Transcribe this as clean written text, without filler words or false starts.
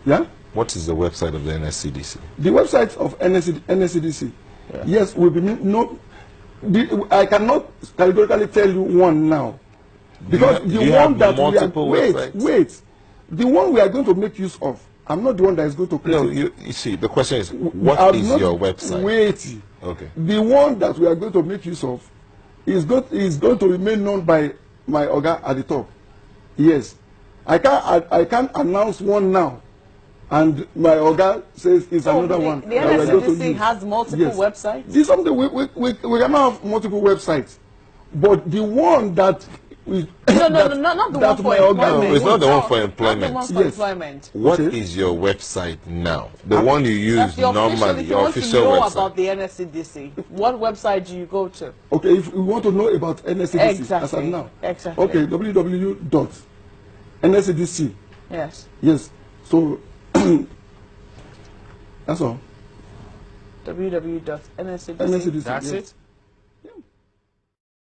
Yeah? What is the website of the NSCDC? The website of NSCDC, yeah. Yes, will be no. I cannot categorically tell you one now, because the one that we are the one we are going to make use of. I'm not the one that is going to create. No, you see, the question is, what is your website? Wait. Okay. The one that we are going to make use of is going to remain known by my Oga at the top. Yes, I can't announce one now, and my Oga says it's another one. The NSCDC has multiple websites. This is something we can have multiple websites, but the one that not the one for employment. It's not the one for employment. Not the one for employment. What is your website now? The one you use normally, your official website. If you want to know about the NSCDC, what website do you go to? Okay, if we want to know about NSCDC, as of now. Exactly. Okay, www.nscdc. Yes. Yes. So that's all. www.nscdc. That's it.